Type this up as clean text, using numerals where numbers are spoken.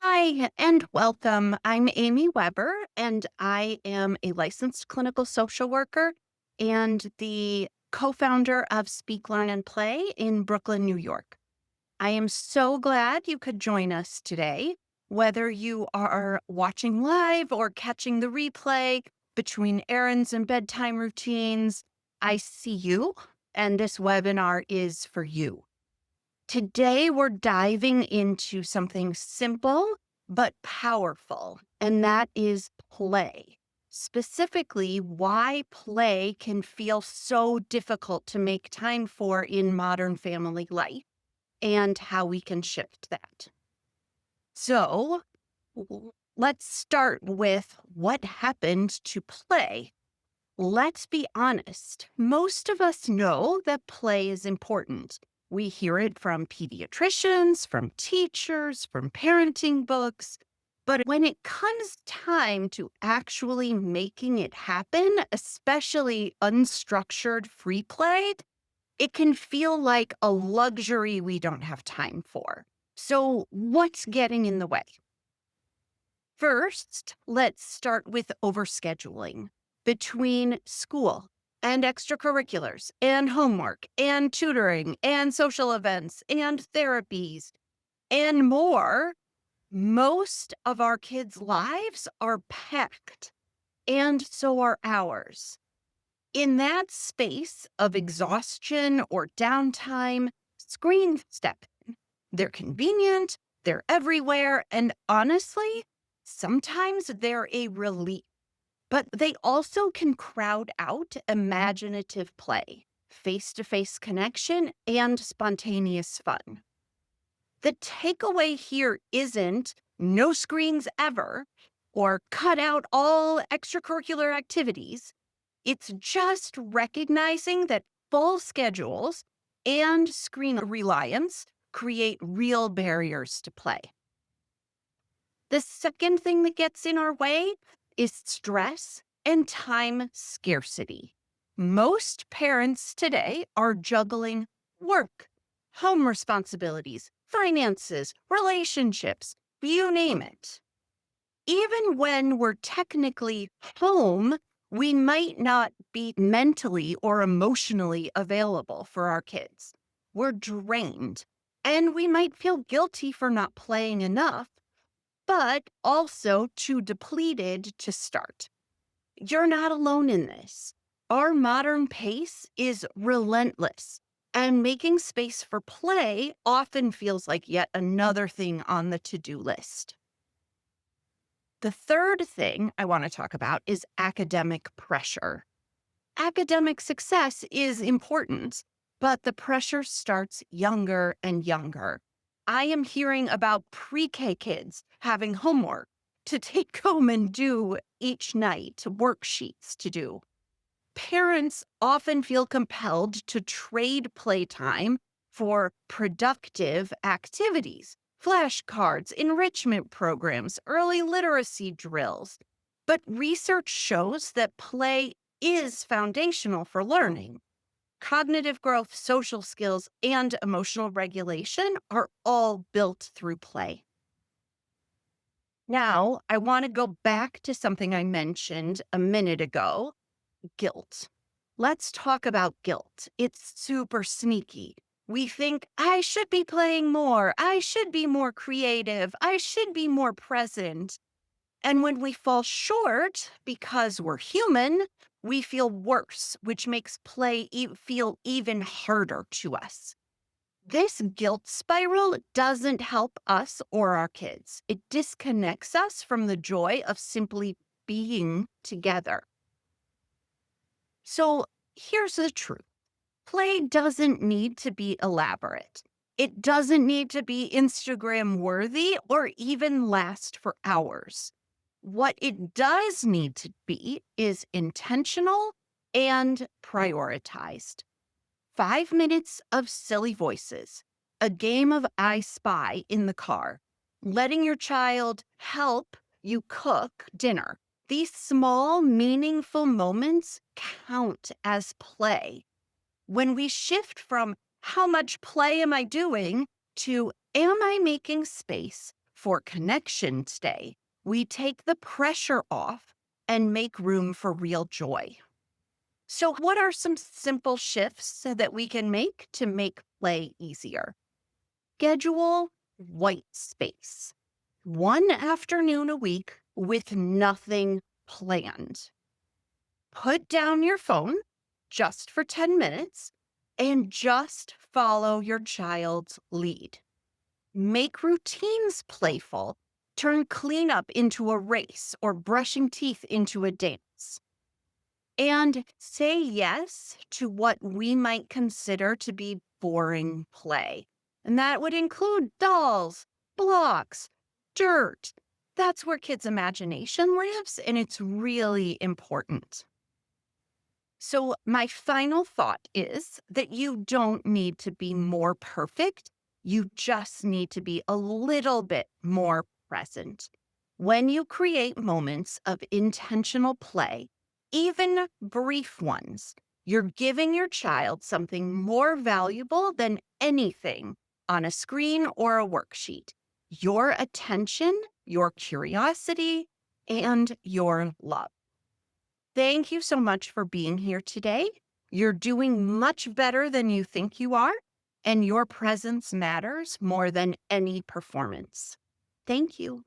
Hi, and welcome. I'm Amy Weber, and I am a licensed clinical social worker and the co founder of Speak, Learn, and Play in Brooklyn, New York. I am so glad you could join us today, whether you are watching live or catching the replay between errands and bedtime routines. I see you, and this webinar is for you. Today, we're diving into something simple but powerful, and that is play. Specifically, why play can feel so difficult to make time for in modern family life and how we can shift that. So, let's start with what happened to play. Let's be honest. Most of us know that play is important. We hear it from pediatricians, from teachers, from parenting books. But when it comes time to actually making it happen, especially unstructured free play, it can feel like a luxury we don't have time for. So, what's getting in the way? First, let's start with overscheduling between school and extracurriculars and homework and tutoring and social events and therapies and more. Most of our kids' lives are packed, and so are ours. In that space of exhaustion or downtime, screens step in. They're convenient, they're everywhere, and honestly, sometimes they're a relief. But they also can crowd out imaginative play, face to face connection, and spontaneous fun. The takeaway here isn't no screens ever or cut out all extracurricular activities. It's just recognizing that full schedules and screen reliance create real barriers to play. The second thing that gets in our way is stress and time scarcity. Most parents today are juggling work, home responsibilities, finances, relationships, you name it. Even when we're technically home, we might not be mentally or emotionally available for our kids. We're drained, and we might feel guilty for not playing enough, but also too depleted to start. You're not alone in this. Our modern pace is relentless, and making space for play often feels like yet another thing on the to do list. The third thing I want to talk about is academic pressure. Academic success is important, but the pressure starts younger and younger. I am hearing about pre K kids having homework to take home and do each night, worksheets to do. Parents often feel compelled to trade playtime for productive activities, flashcards, enrichment programs, early literacy drills. But research shows that play is foundational for learning. Cognitive growth, social skills, and emotional regulation are all built through play. Now, I want to go back to something I mentioned a minute ago: guilt. Let's talk about guilt. It's super sneaky. We think, I should be playing more. I should be more creative. I should be more present. And when we fall short because we're human, we feel worse, which makes play feel even harder to us. This guilt spiral doesn't help us or our kids. It disconnects us from the joy of simply being together. So here's the truth: play doesn't need to be elaborate. It doesn't need to be Instagram worthy or even last for hours. What it does need to be is intentional and prioritized. 5 minutes of silly voices, a game of I Spy in the car, letting your child help you cook dinner. These small, meaningful moments count as play. When we shift from how much play am I doing to am I making space for Connections Day, we take the pressure off and make room for real joy. So, what are some simple shifts that we can make to make play easier? Schedule white space, one afternoon a week with nothing planned. Put down your phone just for 10 minutes and just follow your child's lead. Make routines playful. Turn cleanup into a race or brushing teeth into a dance. And say yes to what we might consider to be boring play. And that would include dolls, blocks, dirt. That's where kids' imagination lives, and it's really important. So, my final thought is that you don't need to be more perfect. You just need to be a little bit more present. When you create moments of intentional play, even brief ones, you're giving your child something more valuable than anything on a screen or a worksheet: your attention, your curiosity, and your love. Thank you so much for being here today. You're doing much better than you think you are, and your presence matters more than any performance. Thank you.